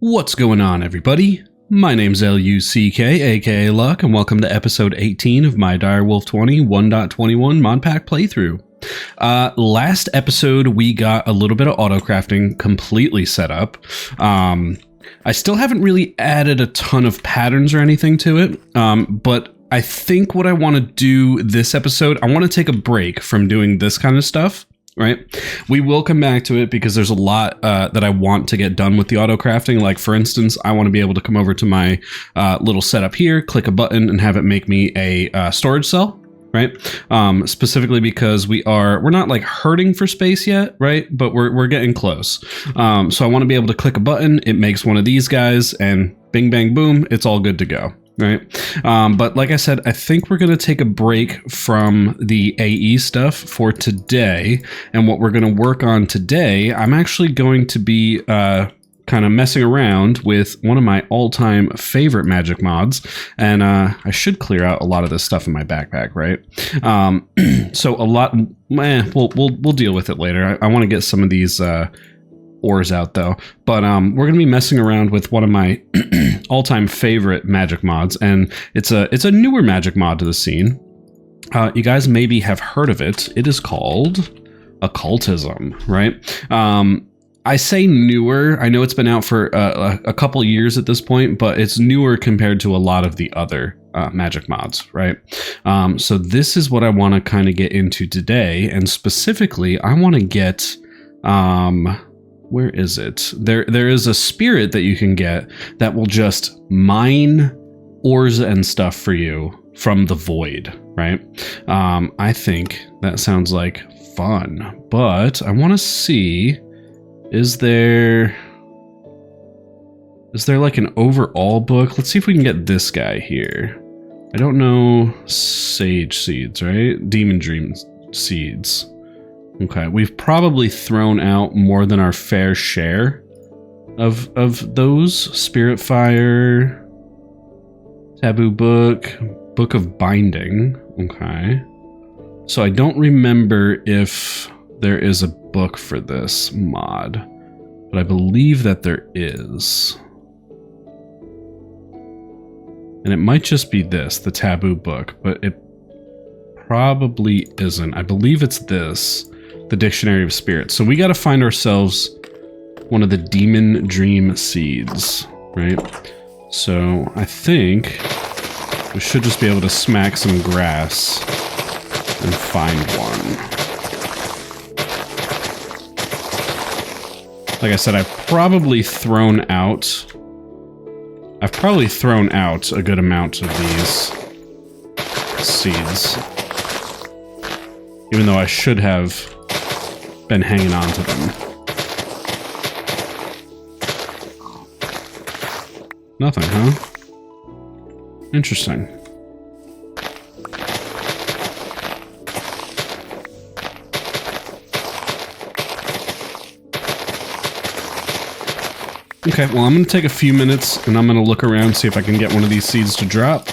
What's going on, everybody? My name's LUCK, aka Luck, and welcome to episode 18 of my Direwolf20 1.21 Modpack playthrough. Last episode, we got a little bit of auto-crafting completely set up. I still haven't really added a ton of patterns or anything to it, but I think what I want to do this episode, I want to take a break from doing this kind of stuff. Right? We will come back to it because there's a lot that I want to get done with the auto crafting. Like, for instance, I want to be able to come over to my little setup here, click a button, and have it make me a storage cell. Right? Specifically because we're not like hurting for space yet, right? But we're getting close. So I want to be able to click a button, it makes one of these guys, and bing, bang, boom, it's all good to go. Right. But like I said, I think we're going to take a break from the AE stuff for today. And what we're going to work on today, I'm actually going to be kind of messing around with one of my all-time favorite magic mods. And I should clear out a lot of this stuff in my backpack, right? So a lot, we'll deal with it later. I want to get some of these ores out though, but we're gonna be messing around with one of my all-time favorite magic mods, and it's a newer magic mod to the scene. You guys maybe have heard of it. It is called Occultism, right? I say newer. I know it's been out for a couple years at this point, but it's newer compared to a lot of the other magic mods, right? So this is what I want to kind of get into today, and specifically, I want to get where is it? There is a spirit that you can get that will just mine ores and stuff for you from the void, right? I think that sounds like fun, but I want to see, is there like an overall book? Let's see if we can get this guy here. I don't know, sage seeds, right? Demon dream seeds. Okay, we've probably thrown out more than our fair share of those. Spiritfire, taboo book, book of binding. Okay, so I don't remember if there is a book for this mod, but I believe that there is. And it might just be this, the taboo book, but it probably isn't. I believe it's this. The Dictionary of Spirits. So we got to find ourselves one of the demon dream seeds, right? So I think we should just be able to smack some grass and find one. Like I said, I've probably thrown out a good amount of these seeds, even though I should have been hanging on to them. Nothing, huh? Interesting. Okay, well, I'm going to take a few minutes and I'm going to look around, see if I can get one of these seeds to drop.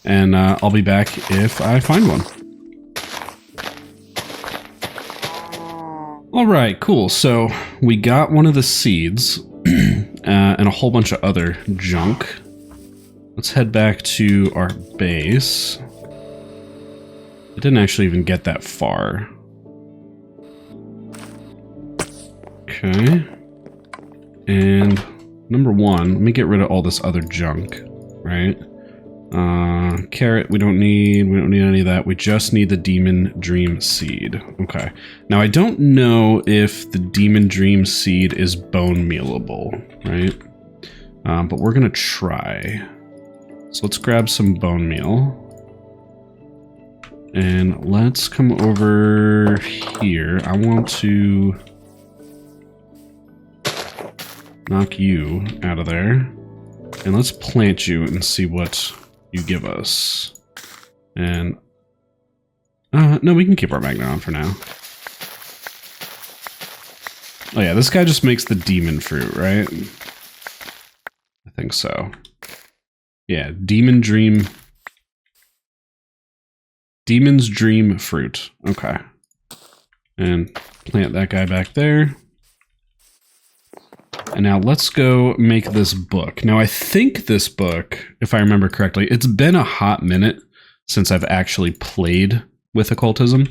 And I'll be back if I find one. All right, cool. So we got one of the seeds and a whole bunch of other junk. Let's head back to our base. I didn't actually even get that far. Okay. And number one, let me get rid of all this other junk, right? Carrot, we don't need any of that. We just need the demon dream seed. Okay. Now I don't know if the demon dream seed is bone mealable, right? But we're gonna try. So let's grab some bone meal. And let's come over here. I want to knock you out of there. And let's plant you and see what you give us. And no, we can keep our magnet on for now. Oh yeah, this guy just makes the demon fruit, right? I think so. Yeah, Demon's dream fruit. Okay. And plant that guy back there. And now let's go make this book. Now I think this book, if I remember correctly, it's been a hot minute since I've actually played with occultism.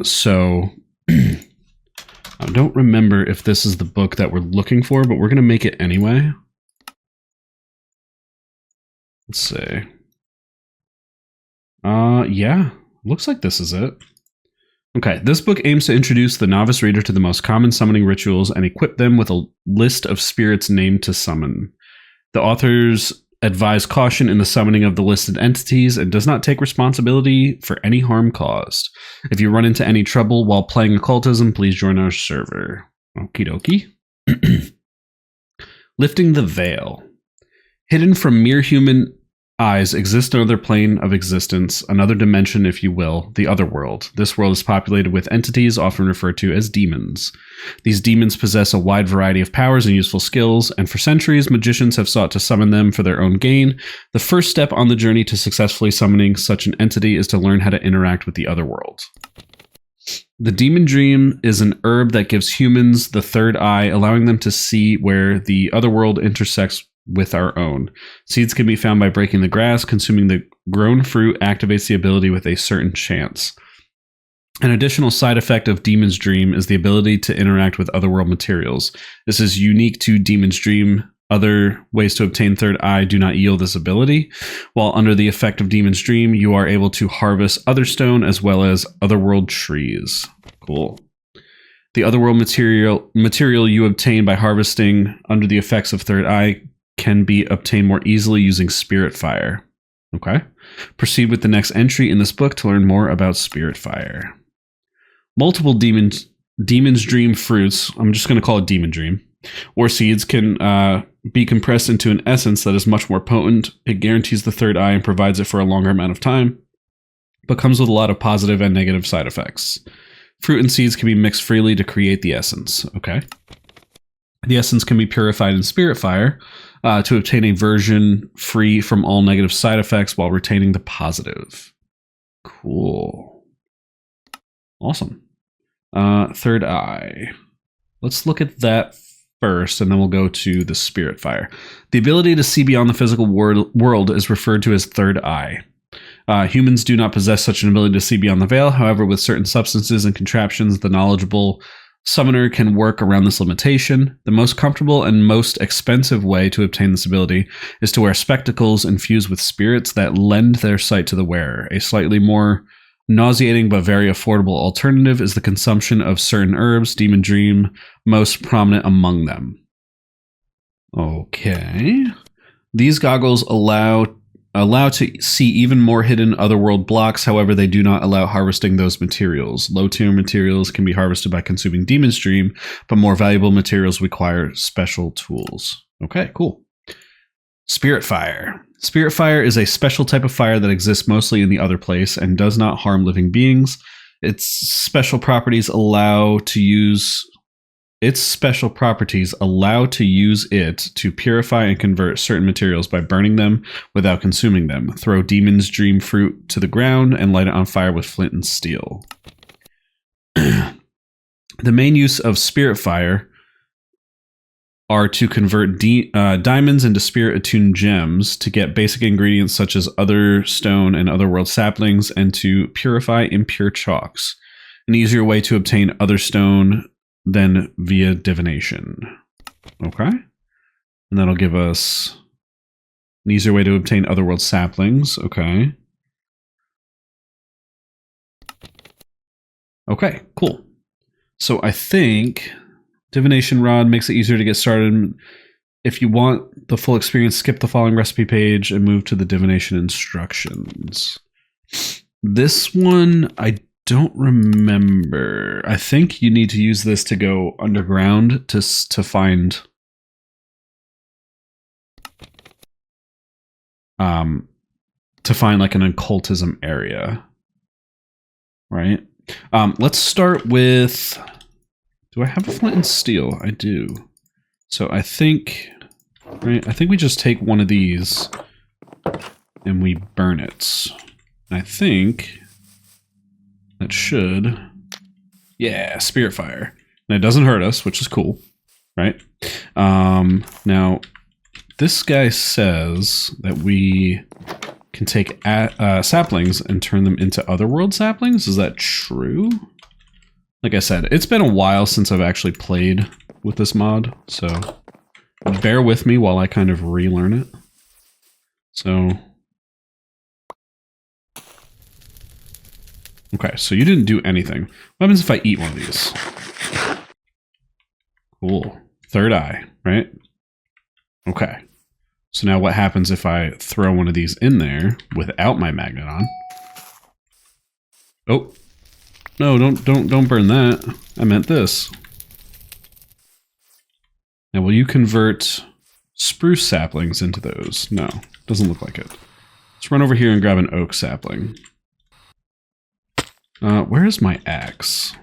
So I don't remember if this is the book that we're looking for, but we're going to make it anyway. Let's see. Yeah, looks like this is it. Okay, this book aims to introduce the novice reader to the most common summoning rituals and equip them with a list of spirits named to summon. The authors advise caution in the summoning of the listed entities and does not take responsibility for any harm caused. If you run into any trouble while playing occultism, please join our server. Okie dokie. Lifting the veil. Hidden from mere human eyes exist another plane of existence, another dimension, if you will, the Otherworld. This world is populated with entities often referred to as demons. These demons possess a wide variety of powers and useful skills, and for centuries, magicians have sought to summon them for their own gain. The first step on the journey to successfully summoning such an entity is to learn how to interact with the Otherworld. The demon dream is an herb that gives humans the third eye, allowing them to see where the Otherworld intersects with our own. Seeds can be found by breaking the grass. Consuming the grown fruit activates the ability with a certain chance. An additional side effect of Demon's Dream is the ability to interact with Otherworld materials. This is unique to Demon's Dream. Other ways to obtain Third Eye do not yield this ability. While under the effect of Demon's Dream, you are able to harvest Otherstone as well as Otherworld trees. Cool. The Otherworld material you obtain by harvesting under the effects of Third Eye can be obtained more easily using Spiritfire. Okay. Proceed with the next entry in this book to learn more about Spiritfire. Multiple Demon's Dream fruits, I'm just going to call it Demon Dream, or seeds can be compressed into an essence that is much more potent. It guarantees the third eye and provides it for a longer amount of time, but comes with a lot of positive and negative side effects. Fruit and seeds can be mixed freely to create the essence. Okay. The essence can be purified in Spiritfire to obtain a version free from all negative side effects while retaining the positive. Cool. Awesome. Third eye. Let's look at that first, and then we'll go to the Spiritfire. The ability to see beyond the physical world is referred to as third eye. Humans do not possess such an ability to see beyond the veil. However, with certain substances and contraptions, the knowledgeable summoner can work around this limitation. The most comfortable and most expensive way to obtain this ability is to wear spectacles infused with spirits that lend their sight to the wearer. A slightly more nauseating but very affordable alternative is the consumption of certain herbs, Demon Dream most prominent among them. Okay. These goggles allow to see even more hidden Otherworld blocks. However, they do not allow harvesting those materials. Low-tier materials can be harvested by consuming Demon's Dream, but more valuable materials require special tools. Okay, cool. Spiritfire. Spiritfire is a special type of fire that exists mostly in the other place and does not harm living beings. Its special properties allow to use it to purify and convert certain materials by burning them without consuming them. Throw Demon's Dream fruit to the ground and light it on fire with flint and steel. The main use of Spiritfire are to convert diamonds into spirit-attuned gems, to get basic ingredients such as Otherstone and Otherworld saplings, and to purify impure chalks. An easier way to obtain Otherstone than via divination. Okay. And that'll give us an easier way to obtain Otherworld saplings. Okay. Okay, cool. So I think Divination Rod makes it easier to get started. If you want the full experience, skip the following recipe page and move to the divination instructions. This one, I don't remember. I think you need to use this to go underground to find like an occultism area, right? Let's start with, do I have a flint and steel? I do. So I think, right, I think we just take one of these and we burn it. And I think that should, yeah, Spiritfire. And it doesn't hurt us, which is cool. right? Now, this guy says that we can take saplings and turn them into Otherworld saplings. Is that true? Like I said, it's been a while since I've actually played with this mod, so bear with me while I kind of relearn it. So, okay, so you didn't do anything. What happens if I eat one of these? Cool. Third eye, right? Okay. So now what happens if I throw one of these in there without my magnet on? Oh. No, don't burn that. I meant this. Now will you convert spruce saplings into those? No, doesn't look like it. Let's run over here and grab an oak sapling. Where is my axe?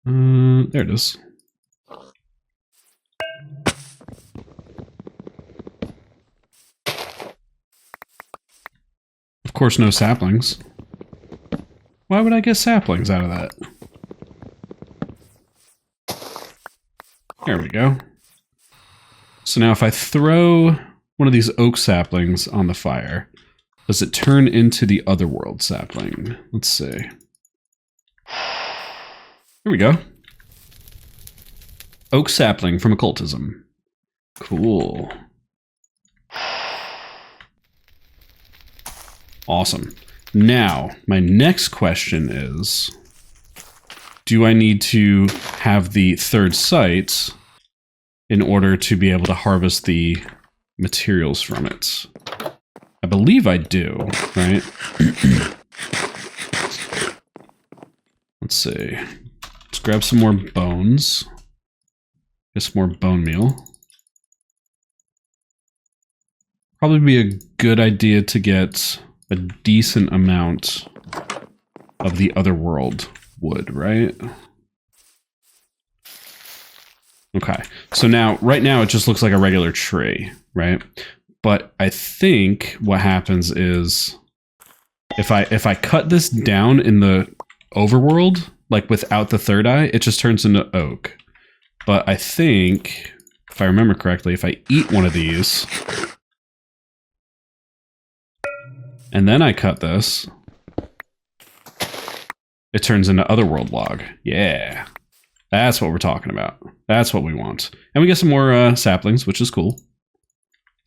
There it is. Of course, no saplings. Why would I get saplings out of that? There we go. So now if I throw one of these oak saplings on the fire, does it turn into the Otherworld sapling? Let's see. Here we go. Oak sapling from Occultism. Cool. Awesome. Now, my next question is, do I need to have the third sight in order to be able to harvest the materials from it? I believe I do, right? Let's see. Let's grab some more bones. Get some more bone meal. Probably be a good idea to get a decent amount of the Otherworld wood, right? Okay, so now, right now it just looks like a regular tree, right? But I think what happens is if I cut this down in the overworld, like without the third eye, it just turns into oak. But I think, if I remember correctly, if I eat one of these and then I cut this, it turns into Otherworld log. Yeah. That's what we're talking about. That's what we want. And we get some more saplings, which is cool.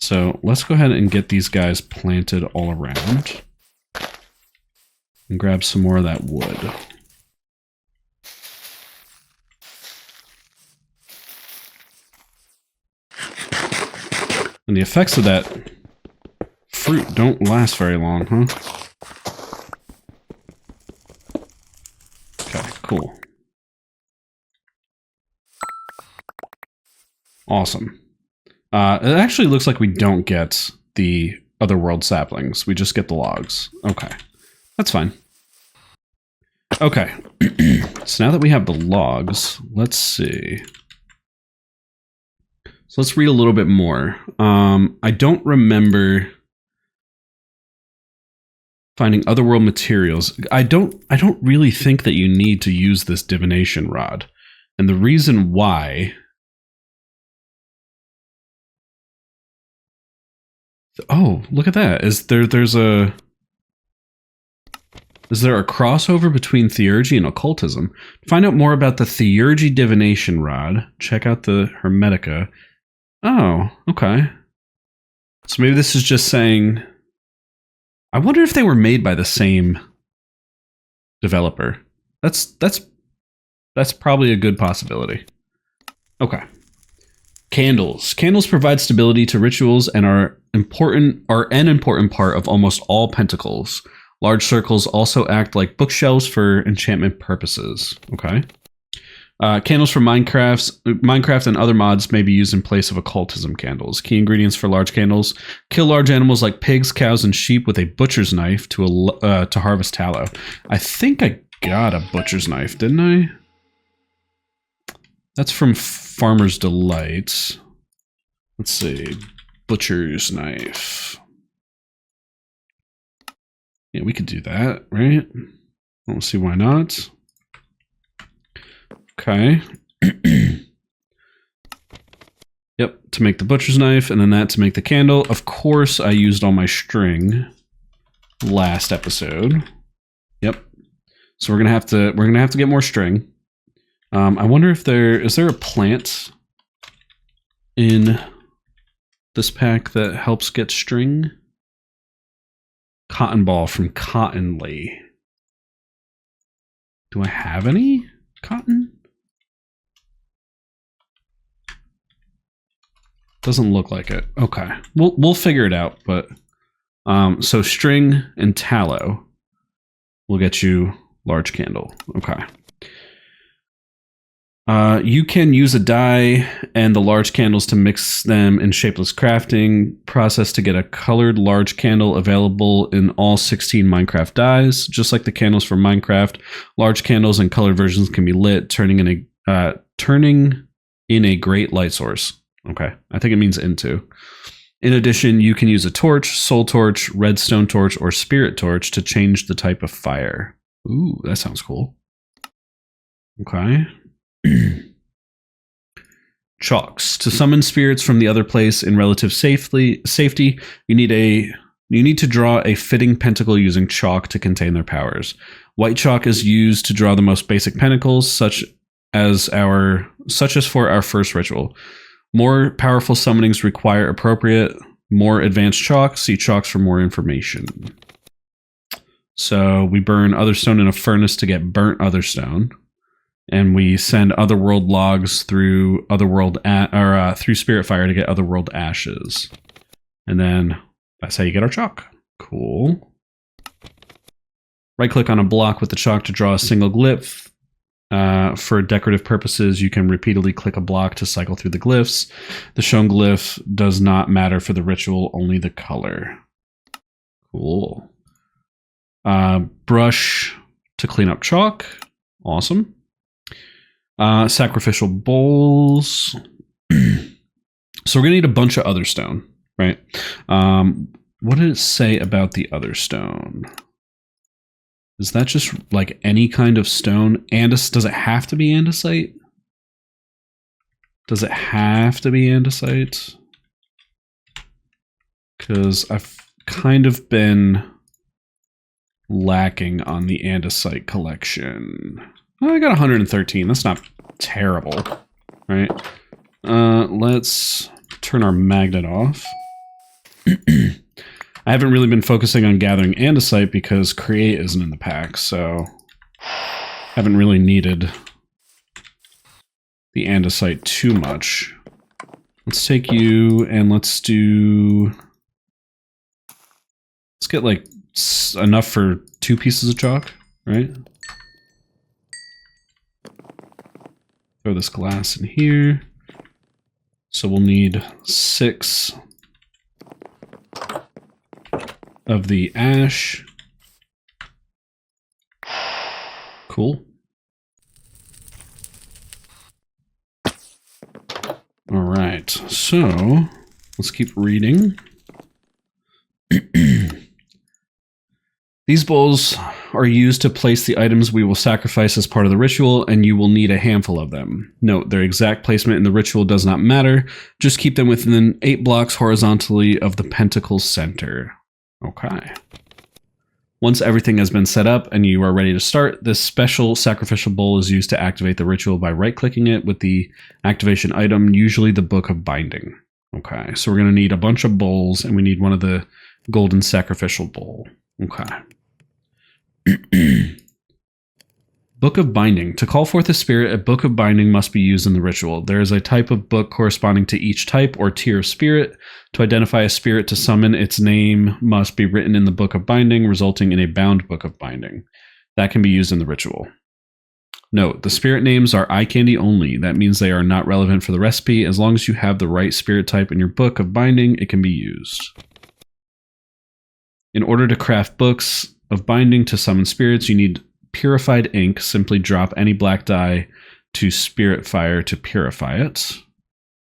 So let's go ahead and get these guys planted all around. And grab some more of that wood. And the effects of that fruit don't last very long, huh? Okay, cool. Awesome. It actually looks like we don't get the Otherworld saplings. We just get the logs. Okay. That's fine. Okay. So now that we have the logs, let's see. So let's read a little bit more. I don't remember finding Otherworld materials. I don't really think that you need to use this divination rod. And the reason why... Oh, look at that. Is there a crossover between theurgy and occultism? To find out more about the theurgy divination rod, check out the Hermetica. Oh, okay. So maybe this is just saying... I wonder if they were made by the same developer. That's probably a good possibility. Okay. Candles. Candles provide stability to rituals and are an important part of almost all pentacles. Large circles also act like bookshelves for enchantment purposes. Okay. Candles from Minecraft and other mods may be used in place of occultism candles. Key ingredients for large candles: kill large animals like pigs, cows, and sheep with a butcher's knife to harvest tallow. I think I got a butcher's knife, didn't I? That's from Farmer's Delight. Let's see. Butcher's knife. Yeah, we could do that, right? I don't see why not. Okay. Yep, to make the butcher's knife, and then that to make the candle. Of course, I used all my string last episode. Yep. So we're gonna have to get more string. I wonder if is there a plant in this pack that helps get string? Cotton ball from Cottonly. Do I have any cotton? Doesn't look like it. Okay, we'll figure it out. But so string and tallow will get you large candle. Okay. You can use a dye and the large candles to mix them in shapeless crafting process to get a colored large candle available in all 16 Minecraft dyes. Just like the candles from Minecraft, large candles and colored versions can be lit, turning in a great light source. Okay, I think it means into. In addition, you can use a torch, soul torch, redstone torch, or spirit torch to change the type of fire. Ooh, that sounds cool. Okay. Chalks. To summon spirits from the other place in relative safety, you need to draw a fitting pentacle using chalk to contain their powers. White chalk is used to draw the most basic pentacles, such as for our first ritual. More powerful summonings require appropriate, more advanced chalk. See chalks for more information. So we burn otherstone in a furnace to get burnt otherstone. And we send Otherworld logs through through Spiritfire to get Otherworld ashes. And then that's how you get our chalk. Cool. Right click on a block with the chalk to draw a single glyph. For decorative purposes, you can repeatedly click a block to cycle through the glyphs. The shown glyph does not matter for the ritual, only the color. Cool. Brush to clean up chalk. Awesome. Sacrificial bowls. So we're gonna need a bunch of other stone, right? What did it say about the other stone? Is that just like any kind of stone? Does it have to be andesite? Does it have to be andesite? Because I've kind of been lacking on the andesite collection. Oh, I got 113. That's not terrible, right? Let's turn our magnet off. I haven't really been focusing on gathering andesite because create isn't in the pack, so haven't really needed the andesite too much. Let's take you and let's get like enough for 2 pieces of chalk, right? Throw this glass in here. So we'll need 6 of the ash. Cool. All right, so let's keep reading. These bowls are used to place the items we will sacrifice as part of the ritual, and you will need a handful of them. Note, their exact placement in the ritual does not matter. Just keep them within 8 blocks horizontally of the pentacle's center. Okay. Once everything has been set up and you are ready to start, this special sacrificial bowl is used to activate the ritual by right-clicking it with the activation item, usually the Book of Binding. Okay, so we're going to need a bunch of bowls, and we need one of the golden sacrificial bowl. Okay. Book of Binding. To call forth a spirit, a Book of Binding must be used in the ritual. There is a type of book corresponding to each type or tier of spirit. To identify a spirit to summon, its name must be written in the Book of Binding, resulting in a bound Book of Binding. That can be used in the ritual. Note, the spirit names are eye candy only. That means they are not relevant for the recipe. As long as you have the right spirit type in your Book of Binding, it can be used. In order to craft books of binding to summon spirits, you need purified ink. Simply drop any black dye to Spiritfire to purify it.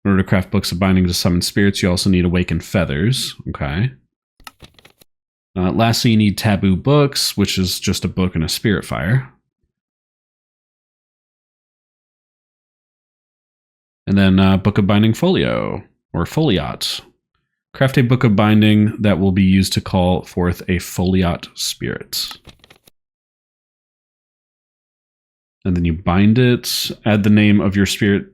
In order to craft books of binding to summon spirits, you also need awakened feathers. Okay. Lastly, you need taboo books, which is just a book and a Spiritfire. And then Book of Binding Folio, or Foliot. Craft a Book of Binding that will be used to call forth a Foliot spirit. And then you bind it, add the name of your spirit,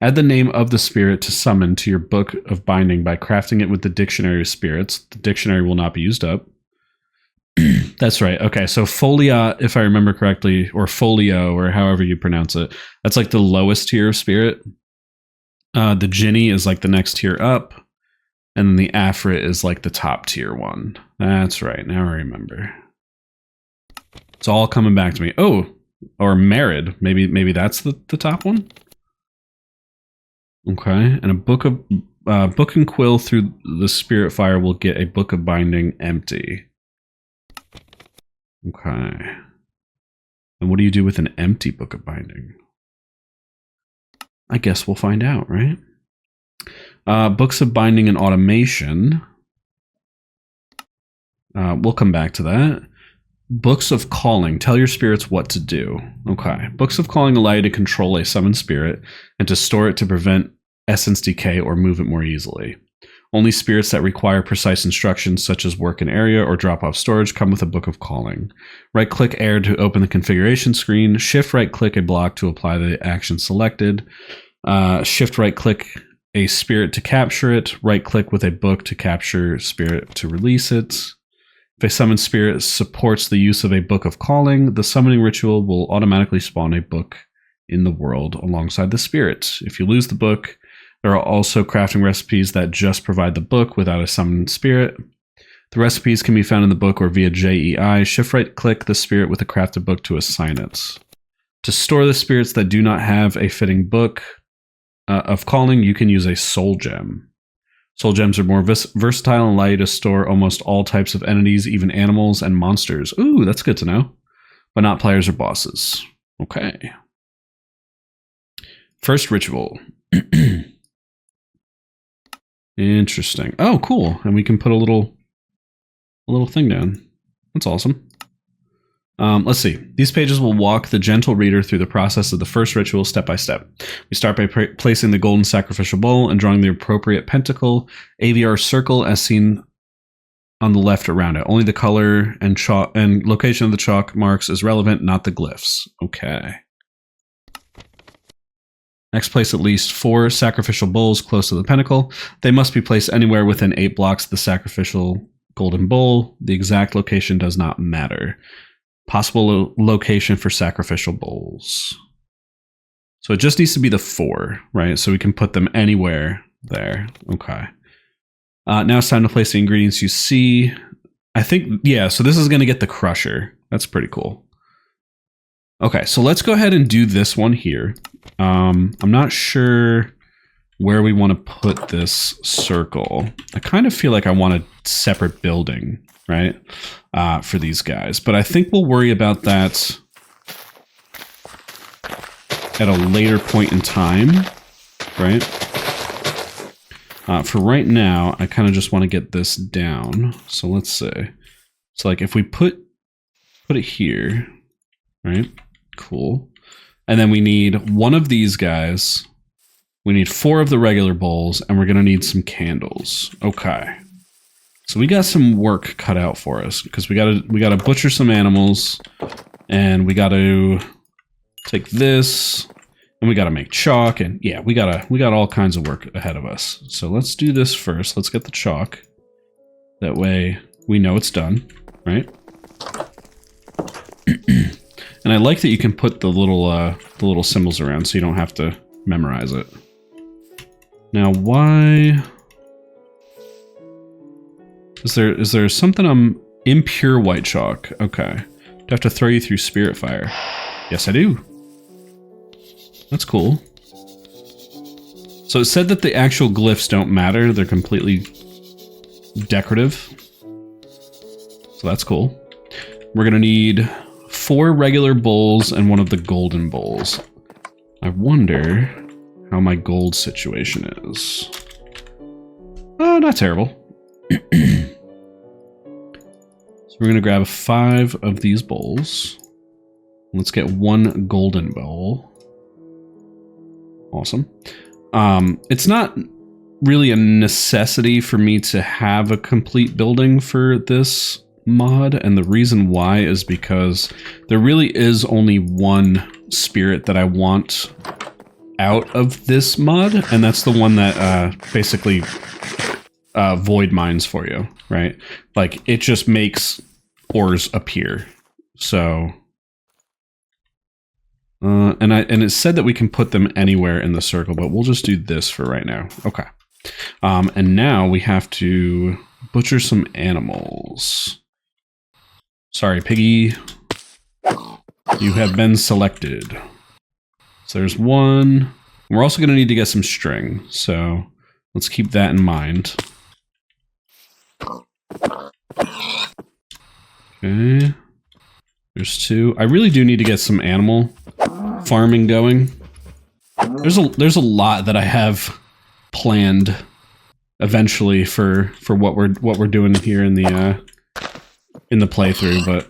add the name of the spirit to summon to your Book of Binding by crafting it with the Dictionary of Spirits. The dictionary will not be used up. That's right. Okay, so Foliot, if I remember correctly, or Folio, or however you pronounce it, that's like the lowest tier of spirit. The Jinni is like the next tier up, and then the Afrit is like the top tier one. That's right. Now I remember. It's all coming back to me. Oh, or Merid. Maybe that's the top one. Okay, and a book and quill through the Spiritfire will get a Book of Binding empty. Okay. And what do you do with an empty Book of Binding? I guess we'll find out, right? Books of Binding and Automation. We'll come back to that. Books of Calling. Tell your spirits what to do. Okay. Books of Calling allow you to control a summoned spirit and to store it to prevent essence decay or move it more easily. Only spirits that require precise instructions, such as work in area or drop off storage, come with a Book of Calling. Right-click air to open the configuration screen. Shift right-click a block to apply the action selected. Shift right-click a spirit to capture it. Right-click with a book to capture spirit to release it. If a summoned spirit supports the use of a Book of Calling, the summoning ritual will automatically spawn a book in the world alongside the spirit. If you lose the book, there are also crafting recipes that just provide the book without a summoned spirit. The recipes can be found in the book or via JEI. Shift right-click the spirit with a crafted book to assign it. To store the spirits that do not have a fitting book of calling, you can use a soul gem. Soul gems are more versatile and allow you to store almost all types of entities, even animals and monsters. Ooh, that's good to know. But not players or bosses. Okay. First ritual. Interesting. Oh, cool. And we can put a little thing down. That's awesome. Let's see. These pages will walk the gentle reader through the process of the first ritual step by step. We start by placing the golden sacrificial bowl and drawing the appropriate pentacle, AVR circle as seen on the left around it. Only the color and chalk and location of the chalk marks is relevant, not the glyphs. Okay. Next, place at least 4 sacrificial bowls close to the pentacle. They must be placed anywhere within 8 blocks of the sacrificial golden bowl. The exact location does not matter. Possible location for sacrificial bowls. So it just needs to be the 4, right? So we can put them anywhere there. Okay. Now it's time to place the ingredients you see. I think, yeah, so this is going to get the crusher. That's pretty cool. Okay, so let's go ahead and do this one here. I'm not sure where we want to put this circle. I kind of feel like I want a separate building, right, for these guys. But I think we'll worry about that at a later point in time, right? For right now, I kind of just want to get this down. So let's say, so like if we put it here, right? Cool. And then we need 1 of these guys. We need 4 of the regular bowls, and we're going to need some candles. Okay. So we got some work cut out for us because we got to butcher some animals, and we got to take this, and we got to make chalk, and yeah, we got all kinds of work ahead of us. So let's do this first. Let's get the chalk. That way we know it's done, right? And I like that you can put the little symbols around so you don't have to memorize it. Now, why is there something impure white chalk? Okay. Do I have to throw you through Spiritfire? Yes, I do. That's cool. So it said that the actual glyphs don't matter. They're completely decorative. So that's cool. We're gonna need 4 regular bowls and 1 of the golden bowls. I wonder how my gold situation is. Not terrible. So we're going to grab 5 of these bowls. Let's get 1 golden bowl. Awesome. It's not really a necessity for me to have a complete building for this mod, and the reason why is because there really is only one spirit that I want out of this mod, and that's the one that basically void mines for you, right? Like, it just makes ores appear. So and it said that we can put them anywhere in the circle, but we'll just do this for right now. Okay. And now we have to butcher some animals. Sorry, piggy. You have been selected. So there's one. We're also going to need to get some string, so let's keep that in mind. Okay. There's two. I really do need to get some animal farming going. There's a lot that I have planned eventually for what we're doing here in the playthrough, but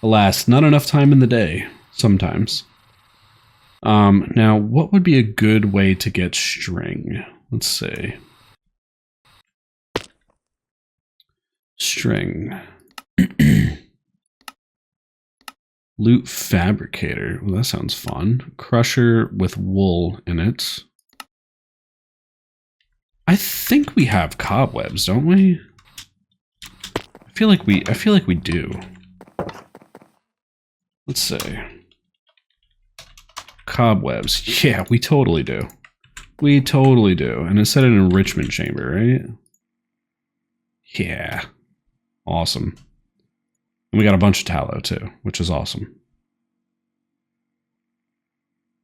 alas, not enough time in the day sometimes. Now, what would be a good way to get string? Let's see. String. Loot fabricator. Well, that sounds fun. Crusher with wool in it. I think we have cobwebs, don't we? I feel like we do. Let's see. Cobwebs. Yeah, we totally do. We totally do. And it said an enrichment chamber, right? Yeah. Awesome. And we got a bunch of tallow too, which is awesome.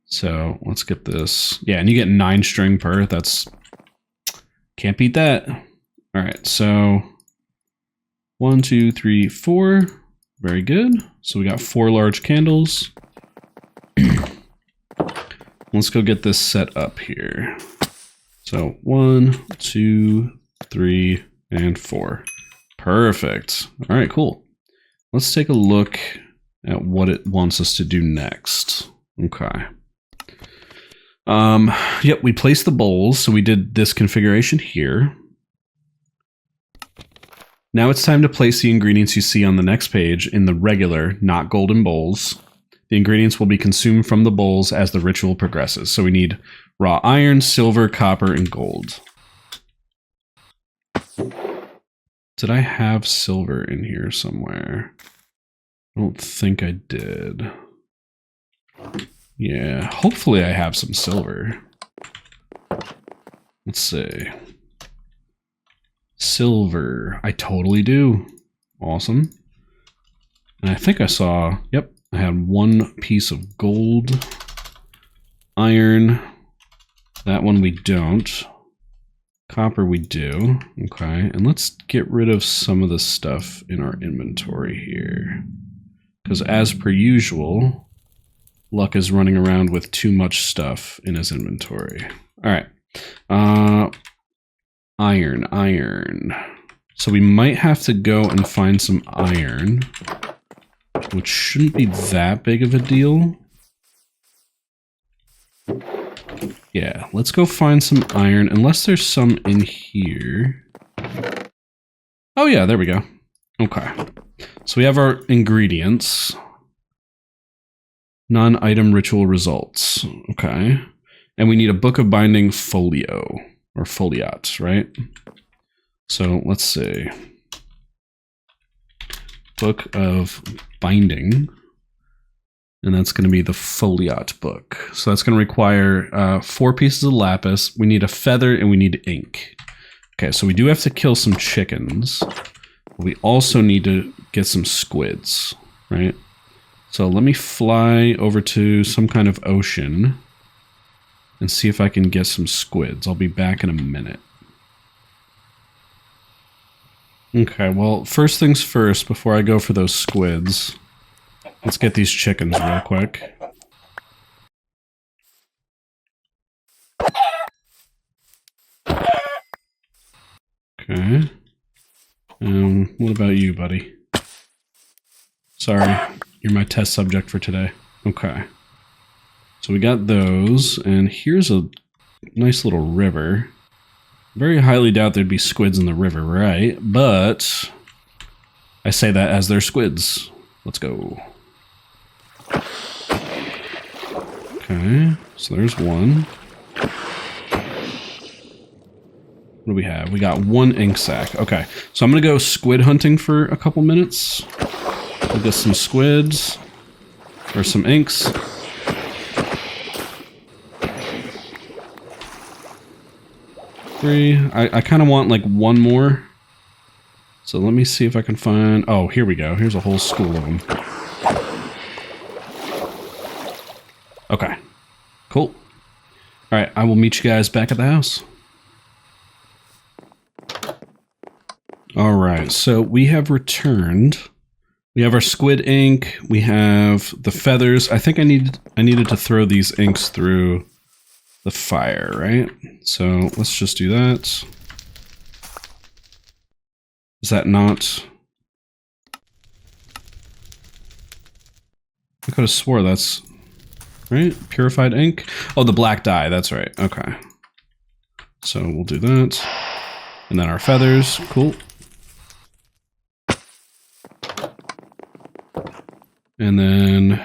So let's get this. Yeah, and you get 9 string per. That's... Can't beat that. All right, so 1, 2, 3, 4. Very good. So we got 4 large candles. Let's go get this set up here. So 1, 2, 3, and 4. Perfect. All right, cool. Let's take a look at what it wants us to do next. Okay. Yep, we placed the bowls, so we did this configuration here. Now it's time to place the ingredients you see on the next page in the regular, not golden bowls. The ingredients will be consumed from the bowls as the ritual progresses. So we need raw iron, silver, copper, and gold. Did I have silver in here somewhere? I don't think I did. Yeah, hopefully I have some silver. Let's see. Silver. I totally do. Awesome. And I think I saw, yep, I had 1 piece of gold. Iron. That one we don't. Copper we do. Okay, and let's get rid of some of the stuff in our inventory here. Because as per usual, Luck is running around with too much stuff in his inventory. All right. Iron. So we might have to go and find some iron, which shouldn't be that big of a deal. Yeah, let's go find some iron, unless there's some in here. Oh yeah, there we go. Okay. So we have our ingredients. Non-item ritual results. Okay. And we need a book of binding folio, or foliot, right? So let's see. Book of binding. And that's going to be the foliot book. So that's going to require 4 pieces of lapis. We need a feather and we need ink. Okay, so we do have to kill some chickens. We also need to get some squids, right? So let me fly over to some kind of ocean and see if I can get some squids. I'll be back in a minute. Okay, well, first things first, before I go for those squids, let's get these chickens real quick. Okay. What about you, buddy? Sorry, you're my test subject for today. Okay. So we got those, and here's a nice little river. Very highly doubt there'd be squids in the river, right? But I say that as they're squids. Let's go. Okay, so there's one. What do we have? We got one ink sac. Okay, so I'm gonna go squid hunting for a couple minutes. We'll get some squids or some inks. Three. I kind of want like one more. So let me see if I can find... Oh, here we go. Here's a whole school of them. Okay. Cool. Alright, I will meet you guys back at the house. Alright, so we have returned. We have our squid ink. We have the feathers. I think I needed to throw these inks through the fire, right? So let's just do that. Is that not... I could have swore that's... Right? Purified ink? Oh, the black dye, that's right. Okay. So we'll do that. And then our feathers. Cool. And then...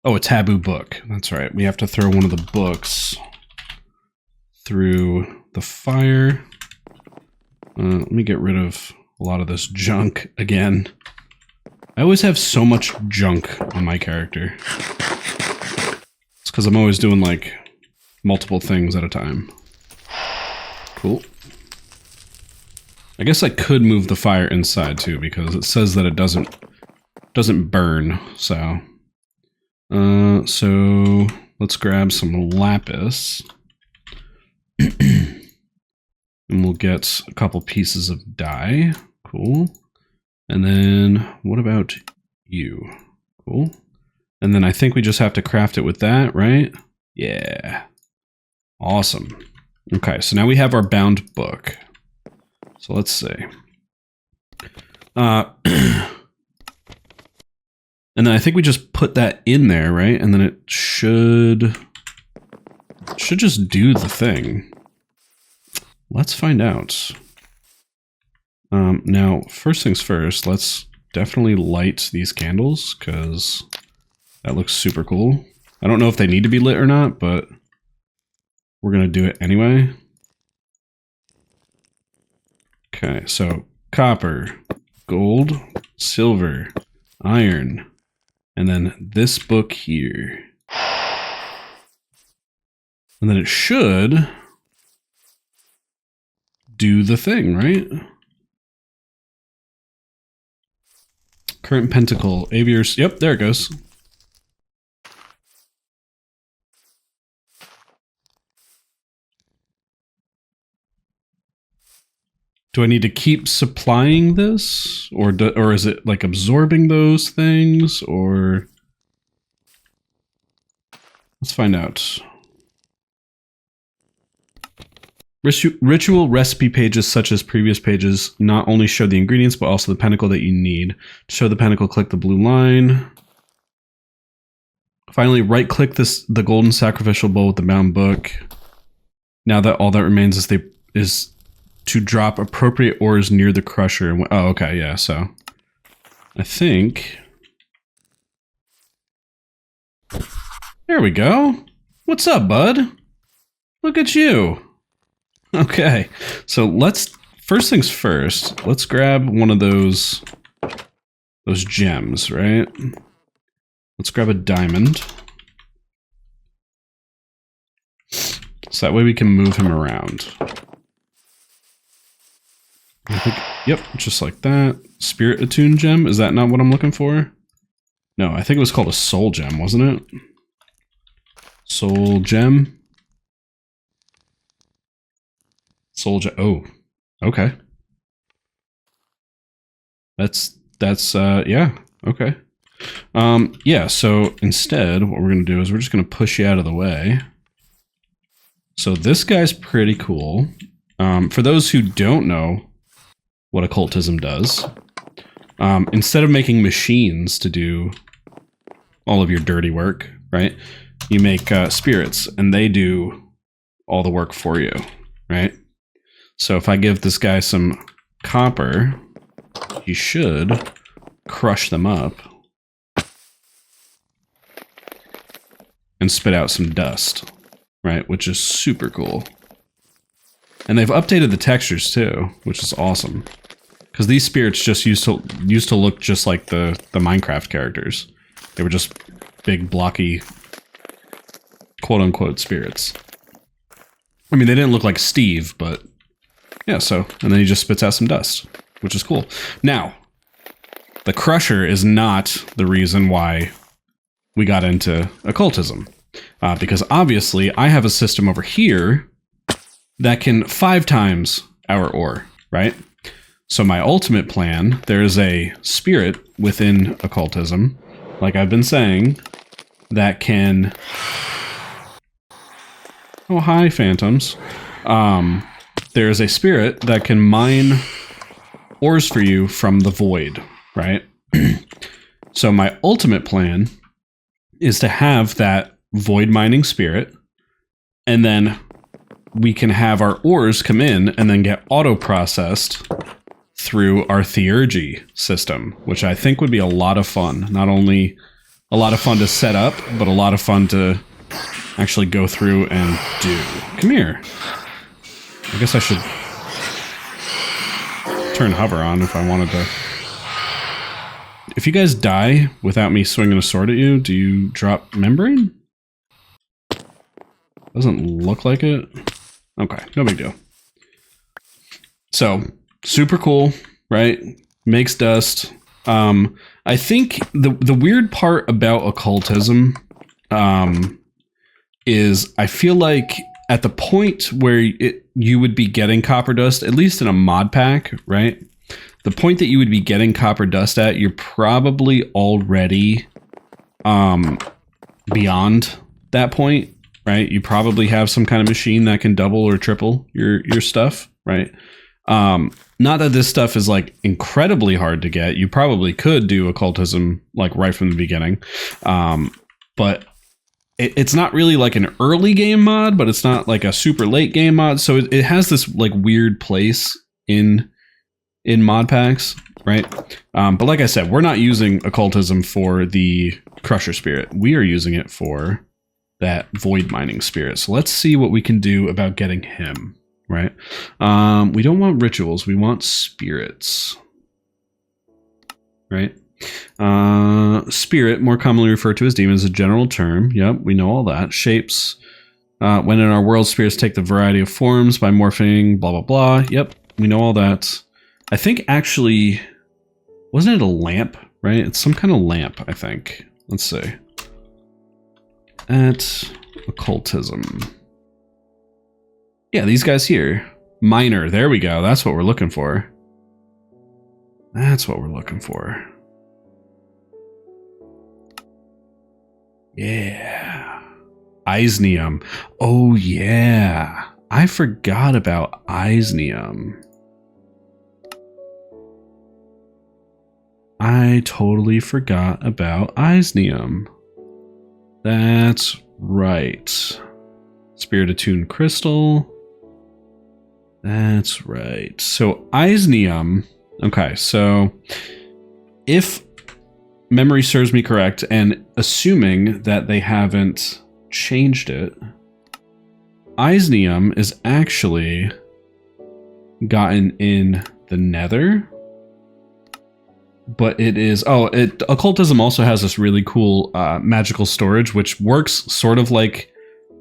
Oh, a taboo book. That's right. We have to throw one of the books through the fire. Let me get rid of a lot of this junk again. I always have so much junk on my character. It's because I'm always doing like multiple things at a time. Cool. I guess I could move the fire inside too because it says that it doesn't burn, so... so let's grab some lapis. And we'll get a couple pieces of dye. Cool. And then what about you? Cool. And then I think we just have to craft it with that, right? Yeah. Awesome. Okay, so now we have our bound book. So let's see. And then I think we just put that in there, right? And then it should just do the thing. Let's find out. Now, first things first, let's definitely light these candles, because that looks super cool. I don't know if they need to be lit or not, but we're going to do it anyway. Okay, so copper, gold, silver, iron, and then this book here. And then it should do the thing, right? Current pentacle, aviars. Yep, there it goes. Do I need to keep supplying this, or is it like absorbing those things, or let's find out. Ritual recipe pages, such as previous pages, not only show the ingredients, but also the pentacle that you need. To show the pentacle, click the blue line. Finally, right-click the golden sacrificial bowl with the bound book. Now that all that remains is to drop appropriate ores near the crusher. Oh, okay, yeah, so I think... There we go. What's up, bud? Look at you. Okay, so first things first, let's grab one of those gems, right? Let's grab a diamond. So that way we can move him around. I think, yep, just like that. Spirit attuned gem, is that not what I'm looking for? No, I think it was called a soul gem, wasn't it? Soul gem. Soul gem, oh, okay. That's yeah, okay. Yeah, so instead, what we're gonna do is we're just gonna push you out of the way. So this guy's pretty cool. For those who don't know what occultism does, instead of making machines to do all of your dirty work, right? You make spirits, and they do all the work for you, right? So if I give this guy some copper, he should crush them up and spit out some dust, right? Which is super cool. And they've updated the textures too, which is awesome. Because these spirits just used to look just like the Minecraft characters. They were just big, blocky, quote-unquote spirits. I mean, they didn't look like Steve, but yeah, so... And then he just spits out some dust, which is cool. Now, the Crusher is not the reason why we got into occultism. Because obviously, I have a system over here that can 5 times our ore, right? So my ultimate plan, there's a spirit within occultism, like I've been saying, that can... Oh, hi, phantoms. There's a spirit that can mine ores for you from the void, right? So my ultimate plan is to have that void mining spirit, and then we can have our ores come in and then get auto-processed through our theurgy system, which I think would be a lot of fun. Not only a lot of fun to set up, but a lot of fun to actually go through and do. Come here. I guess I should turn hover on if I wanted to. If you guys die without me swinging a sword at you, do you drop membrane? Doesn't look like it. Okay, no big deal. So, super cool, right? Makes dust. I think the weird part about occultism is I feel like at the point where you would be getting copper dust, at least in a mod pack, right? The point that you would be getting copper dust at, you're probably already beyond that point, right? You probably have some kind of machine that can double or triple your stuff, right? Not that this stuff is like incredibly hard to get. You probably could do occultism like right from the beginning. But it's not really like an early game mod, but it's not like a super late game mod. So it has this like weird place in mod packs, right? But like I said, we're not using occultism for the Crusher Spirit. We are using it for that void mining spirit. So let's see what we can do about getting him, right? We don't want rituals. We want spirits, right? Spirit, more commonly referred to as demon, is a general term. Yep, we know all that. Shapes. When in our world, spirits take the variety of forms by morphing, blah, blah, blah. Yep, we know all that. I think actually, wasn't it a lamp, right? It's some kind of lamp, I think. Let's see. At occultism. Yeah, these guys here. Miner, there we go. That's what we're looking for. That's what we're looking for. Yeah. Eisnium. Oh, yeah. I forgot about Eisnium. I totally forgot about Eisnium. That's right. Spirit Attuned Crystal. That's right. So Eisnium. Okay, so if memory serves me correct, and assuming that they haven't changed it, Eisnium is actually gotten in the Nether. But it is... Oh, occultism also has this really cool magical storage, which works sort of like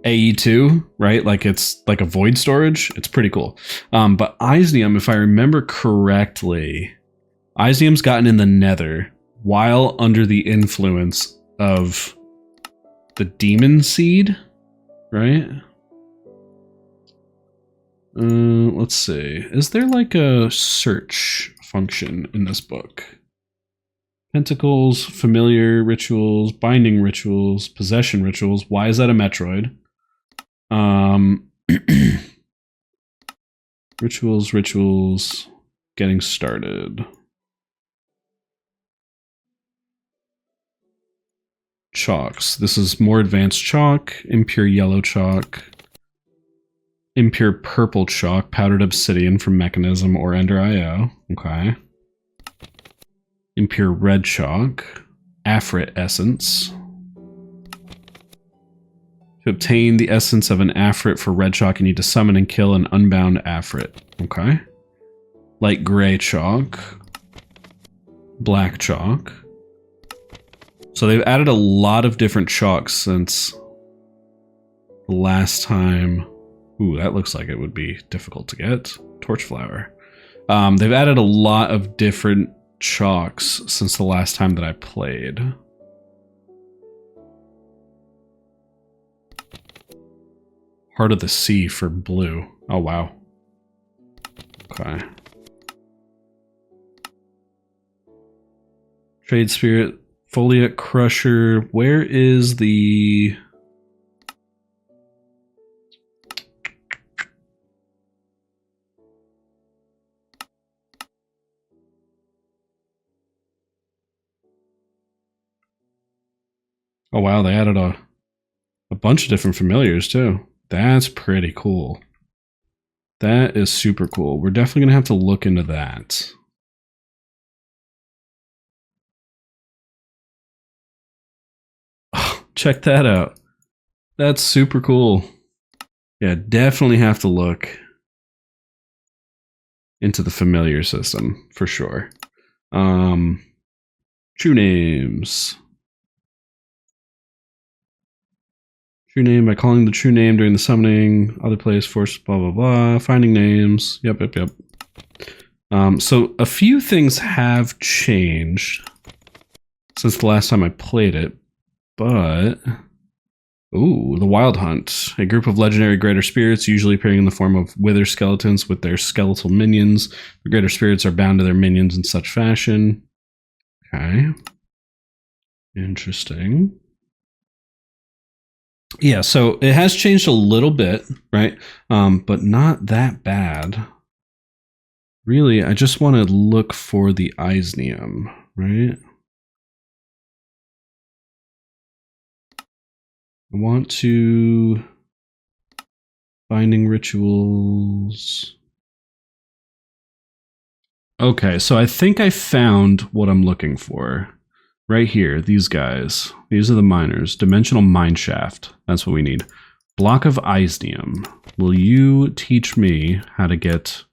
AE2, right? Like it's like a void storage. It's pretty cool. But Eisnium, if I remember correctly, Eisnium's gotten in the Nether while under the influence of the demon seed, right? Let's see. Is there like a search function in this book? Pentacles, familiar rituals, binding rituals, possession rituals. Why is that a Metroid? Rituals, getting started. chalks. This is more advanced chalk, impure yellow chalk, impure purple chalk, powdered obsidian from Mechanism or Ender IO. Okay. Impure red chalk, Afrit essence. To obtain the essence of an Afrit for red chalk, you need to summon and kill an unbound Afrit. Okay. Light gray chalk, black chalk. So they've added a lot of different chalks since the last time. Ooh, that looks like it would be difficult to get. Torchflower. They've added a lot of different chalks since the last time that I played. Heart of the Sea for blue. Oh, wow. Okay. Trade Spirit, Foliate Crusher. Where is the... Oh wow, they added a bunch of different familiars too. That's pretty cool. That is super cool. We're definitely gonna have to look into that. Oh, check that out. That's super cool. Yeah, definitely have to look into the familiar system for sure. True names. True name by calling the true name during the summoning. Other place, force, blah, blah, blah. Finding names. Yep. So a few things have changed since the last time I played it, but... Ooh, the Wild Hunt. A group of legendary greater spirits, usually appearing in the form of wither skeletons with their skeletal minions. The greater spirits are bound to their minions in such fashion. Okay. Interesting. Yeah, so it has changed a little bit, right? But not that bad. Really, I just want to look for the Eisnium, right? I want to... Binding rituals... Okay, so I think I found what I'm looking for. Right here, these guys. These are the miners. Dimensional Mineshaft. That's what we need. Block of Eisnium. Will you teach me how to get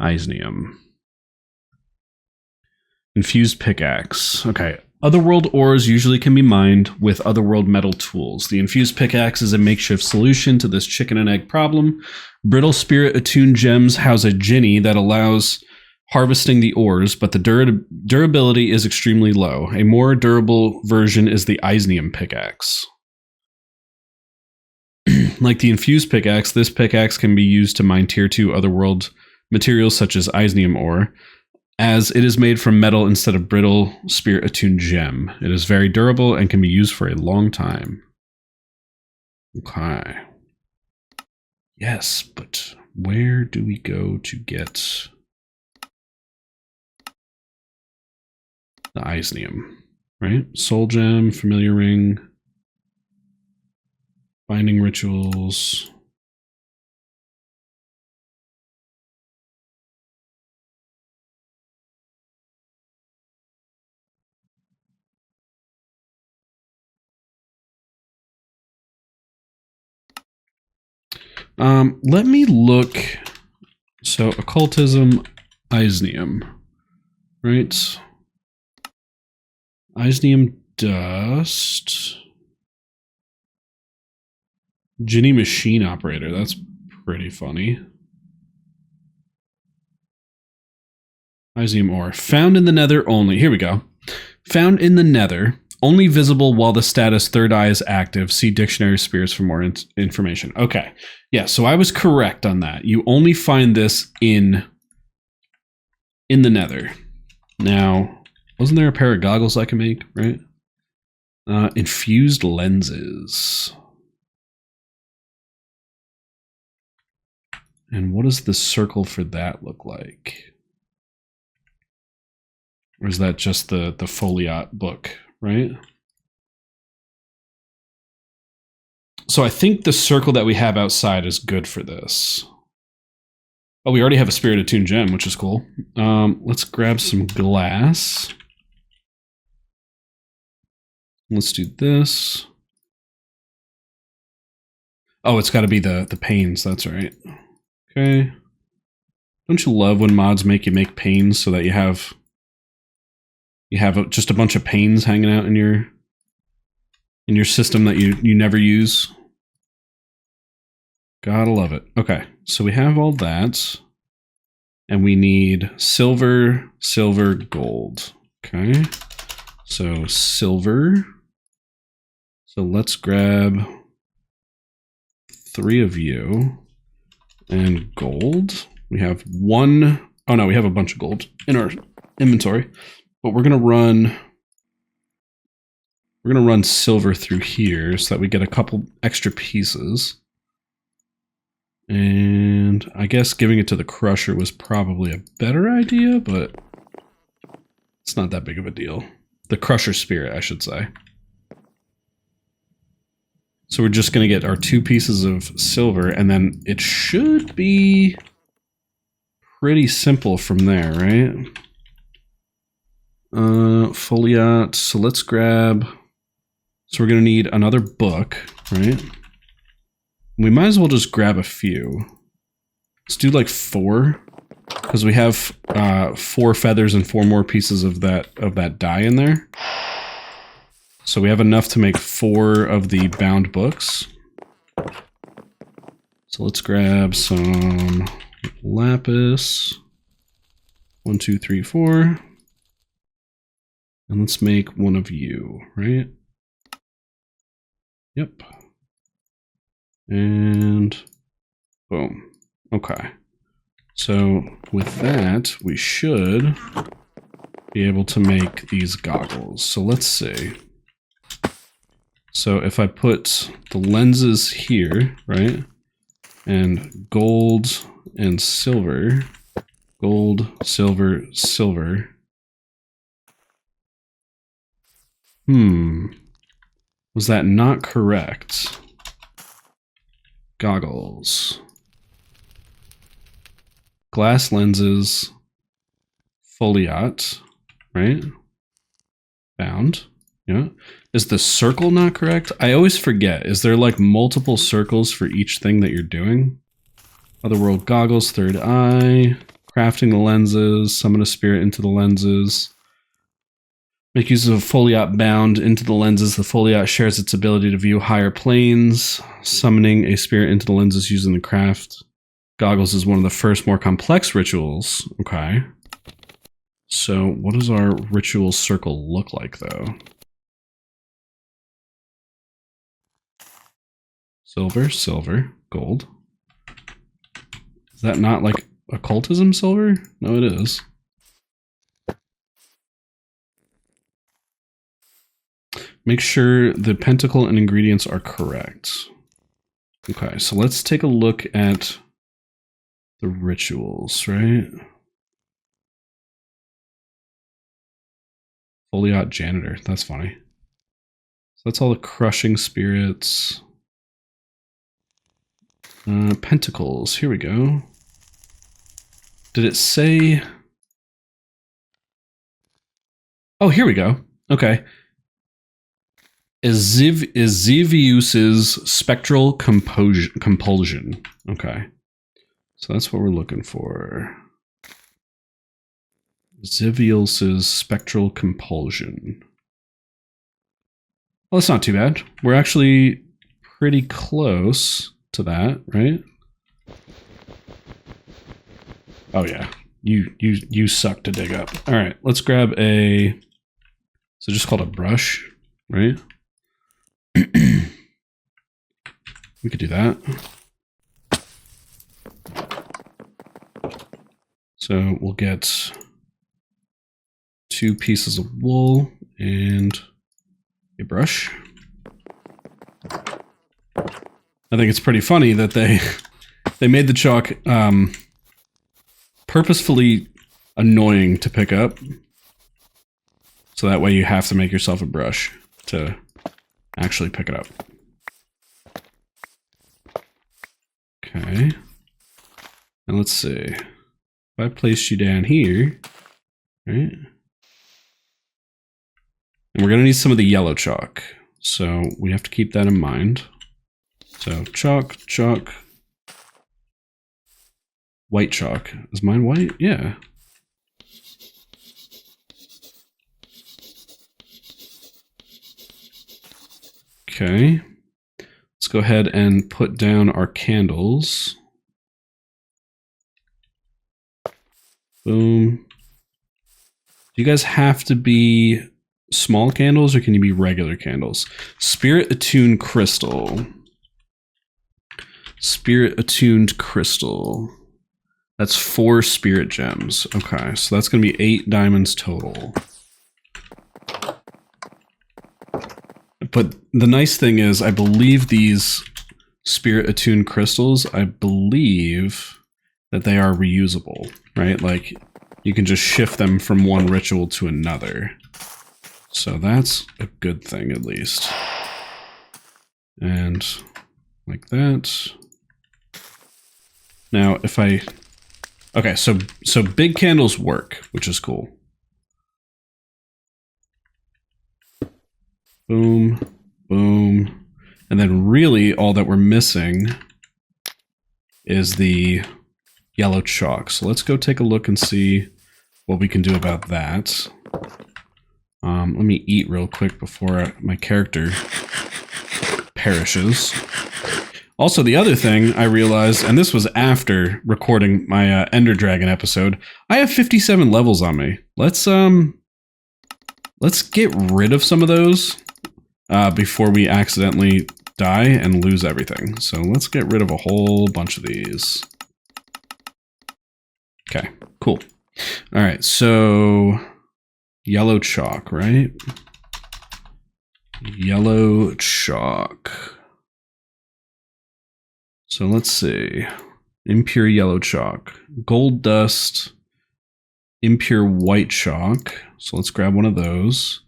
Eisnium? Infused Pickaxe. Okay. Otherworld ores usually can be mined with Otherworld metal tools. The Infused Pickaxe is a makeshift solution to this chicken and egg problem. Brittle Spirit Attuned Gems house a Jinni that allows harvesting the ores, but the durability is extremely low. A more durable version is the Eisnium pickaxe. Like the Infused Pickaxe, this pickaxe can be used to mine tier 2 Otherworld materials such as Eisnium ore, as it is made from metal instead of brittle Spirit Attuned Gem. It is very durable and can be used for a long time. Okay. Yes, but where do we go to get... the Eisnium, right? Soul Gem, Familiar Ring, Binding Rituals. Let me look. So Occultism, Eisnium, right? Eisnium Dust. Jinni Machine Operator. That's pretty funny. Eisnium Ore. Found in the Nether only. Here we go. Found in the Nether. Only visible while the status Third Eye is active. See Dictionary of Spirits for more information. Okay. Yeah, so I was correct on that. You only find this in the Nether. Now... wasn't there a pair of goggles I can make, right? Infused lenses. And what does the circle for that look like? Or is that just the Foliat book, right? So I think the circle that we have outside is good for this. Oh, we already have a Spirit Attuned gem, which is cool. Let's grab some glass. Let's do this. Oh, it's got to be the panes. That's right. Okay. Don't you love when mods make you make panes so that you have just a bunch of panes hanging out in your system that you never use? Gotta love it. Okay, so we have all that, and we need silver, silver, gold. Okay, so silver. So let's grab 3 of you, and gold. We have 1. Oh no, we have a bunch of gold in our inventory, but we're gonna run silver through here so that we get a couple extra pieces. And I guess giving it to the crusher was probably a better idea, but it's not that big of a deal. The crusher spirit, I should say. So we're just going to get our 2 pieces of silver, and then it should be pretty simple from there, right? Foliot. So let's grab... So we're going to need another book, right? We might as well just grab a few. Let's do like 4, because we have 4 feathers and 4 more pieces of that dye in there. So we have enough to make 4 of the bound books. So let's grab some lapis. 1, 2, 3, 4. And let's make 1 of you, right? Yep. And boom. Okay. So with that, we should be able to make these goggles. So let's see. So if I put the lenses here, right? And gold and silver, gold, silver, silver. Was that not correct? Goggles. Glass lenses. Foliot. Right? Bound. Yeah. Is the circle not correct? I always forget. Is there like multiple circles for each thing that you're doing? Otherworld goggles, third eye. Crafting the lenses. Summon a spirit into the lenses. Make use of a foliot bound into the lenses. The foliot shares its ability to view higher planes. Summoning a spirit into the lenses using the craft. Goggles is one of the first more complex rituals. Okay. So what does our ritual circle look like though? Silver, silver, gold. Is that not like occultism silver? No, it is. Make sure the pentacle and ingredients are correct. Okay, so let's take a look at the rituals, right? Foliot janitor, that's funny. So that's all the crushing spirits. Pentacles, here we go. Did it say? Oh, here we go. Okay. Ezevius's spectral compulsion. Okay. So that's what we're looking for. Ezevius's spectral compulsion. Well, that's not too bad. We're actually pretty close to that, right? Oh yeah. You suck to dig up. All right, let's grab a, so just called a brush, right? We could do that. So we'll get 2 pieces of wool and a brush. I think it's pretty funny that they made the chalk purposefully annoying to pick up. So that way you have to make yourself a brush to actually pick it up. Okay. And let's see. If I place you down here, right? And we're going to need some of the yellow chalk. So we have to keep that in mind. So chalk, chalk. White chalk. Is mine white? Yeah. Okay. Let's go ahead and put down our candles. Boom. Do you guys have to be small candles or can you be regular candles? Spirit attuned crystal. Spirit attuned crystal. That's 4 spirit gems. Okay, so that's going to be 8 diamonds total. But the nice thing is, I believe these spirit attuned crystals, I believe that they are reusable, right? Like, you can just shift them from one ritual to another. So that's a good thing, at least. And like that. Now, if I... Okay, so big candles work, which is cool. Boom, boom. And then really all that we're missing is the yellow chalk. So let's go take a look and see what we can do about that. Let me eat real quick before my character perishes. Also, the other thing I realized, and this was after recording my Ender Dragon episode, I have 57 levels on me. Let's get rid of some of those before we accidentally die and lose everything. So let's get rid of a whole bunch of these. Okay, cool. All right, so yellow chalk, right? Yellow chalk. So let's see. Impure yellow chalk. Gold dust. Impure white chalk. So let's grab one of those.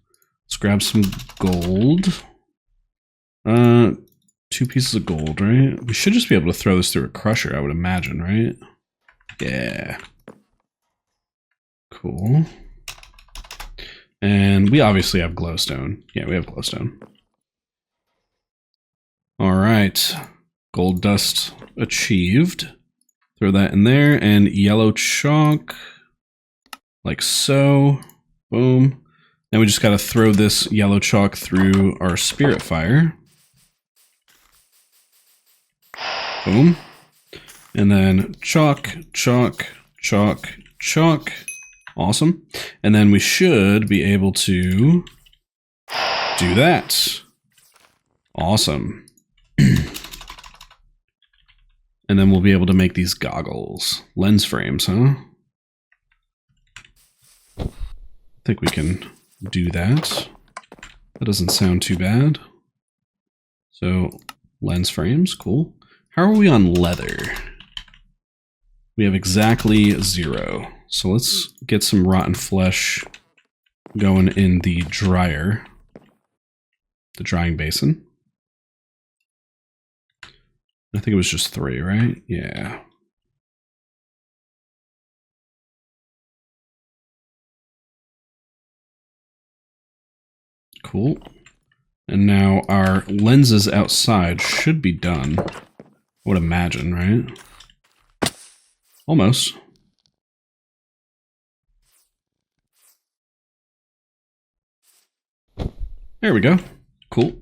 Let's grab some gold. 2 pieces of gold, right? We should just be able to throw this through a crusher, I would imagine, right? Yeah. Cool. And we obviously have glowstone. Yeah, we have glowstone. All right. Gold dust achieved. Throw that in there. And yellow chalk. Like so. Boom. Now we just got to throw this yellow chalk through our Spiritfire. Boom. And then chalk, chalk, chalk, chalk. Awesome. And then we should be able to do that. Awesome. And then we'll be able to make these goggles. Lens frames, huh? I think we can do that. That doesn't sound too bad. So, lens frames, cool. How are we on leather? We have exactly 0. So let's get some rotten flesh going in the dryer. The drying basin. I think it was just 3, right? Yeah. Cool. And now our lenses outside should be done. I would imagine, right? Almost. There we go. Cool.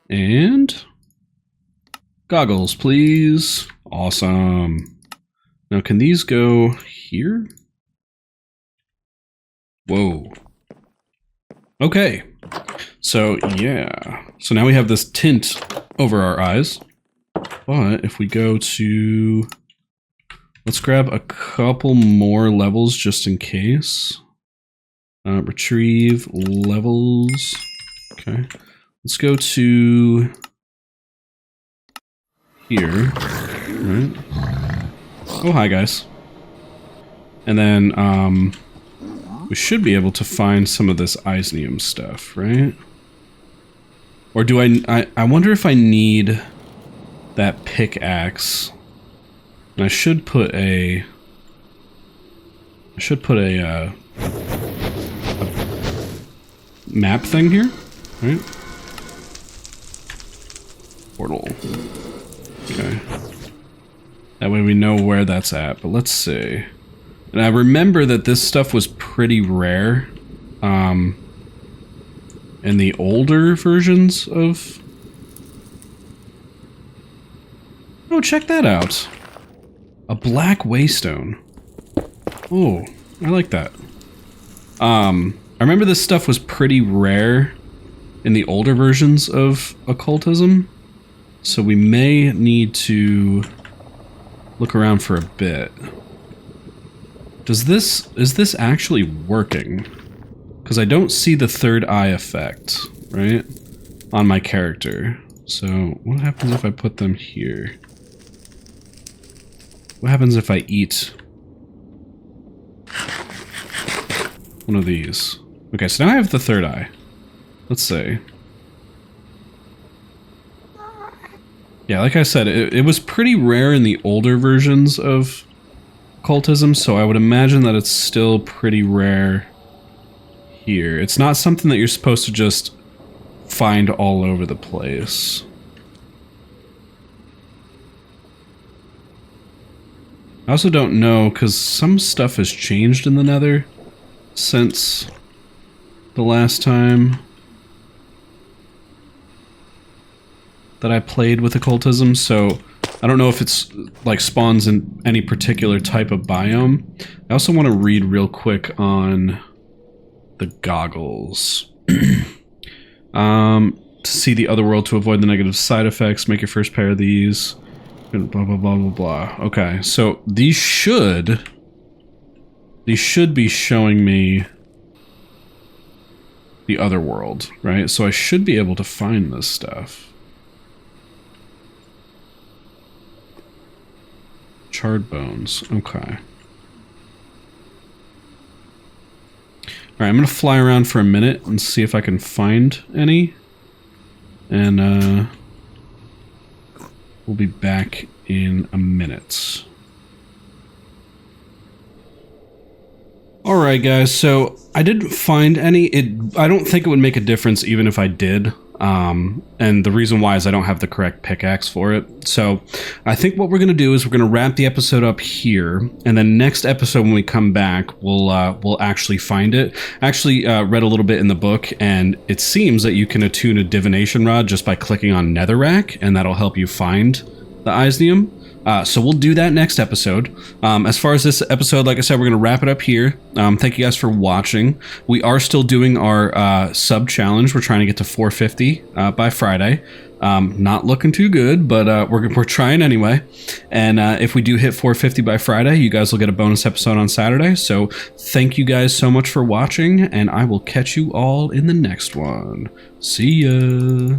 And goggles, please. Awesome. Now, can these go here? Whoa. Okay. So, yeah. So now we have this tint over our eyes. But if we go to... Let's grab a couple more levels just in case. Retrieve levels. Okay. Let's go to here. Right. Oh, hi, guys. And then we should be able to find some of this Eisnium stuff, right? Or do I wonder if I need that pickaxe. And I should put a map thing here, right? Portal. Okay. That way we know where that's at, but let's see. And I remember that this stuff was pretty rare in the older versions of... Oh, check that out. A black waystone. Oh, I like that. I remember this stuff was pretty rare in the older versions of Occultism, so we may need to look around for a bit. Is this actually working? Because I don't see the third eye effect, right? On my character. So what happens if I put them here? What happens if I eat one of these? Okay, so now I have the third eye. Let's see. Yeah, like I said, it was pretty rare in the older versions of Occultism, so I would imagine that it's still pretty rare here. It's not something that you're supposed to just find all over the place. I also don't know, because some stuff has changed in the Nether since the last time that I played with Occultism, so I don't know if it's like spawns in any particular type of biome. I also want to read real quick on the goggles. To see the Otherworld to avoid the negative side effects, make your first pair of these. Blah, blah, blah, blah, blah. Okay, so these should be showing me the Otherworld, right? So I should be able to find this stuff. Charred bones. Okay. Alright, I'm gonna fly around for a minute and see if I can find any. And, we'll be back in a minute. Alright guys, so I didn't find any. I don't think it would make a difference even if I did. And the reason why is I don't have the correct pickaxe for it. So I think what we're going to do is we're going to wrap the episode up here, and then next episode when we come back, we'll actually find it. I actually read a little bit in the book, and it seems that you can attune a divination rod just by clicking on Netherrack, and that'll help you find the Isnium. So we'll do that next episode. As far as this episode, like I said, we're going to wrap it up here. Thank you guys for watching. We are still doing our sub challenge. We're trying to get to 450 by Friday. Not looking too good, but we're trying anyway. And if we do hit 450 by Friday, you guys will get a bonus episode on Saturday. So thank you guys so much for watching, and I will catch you all in the next one. See ya!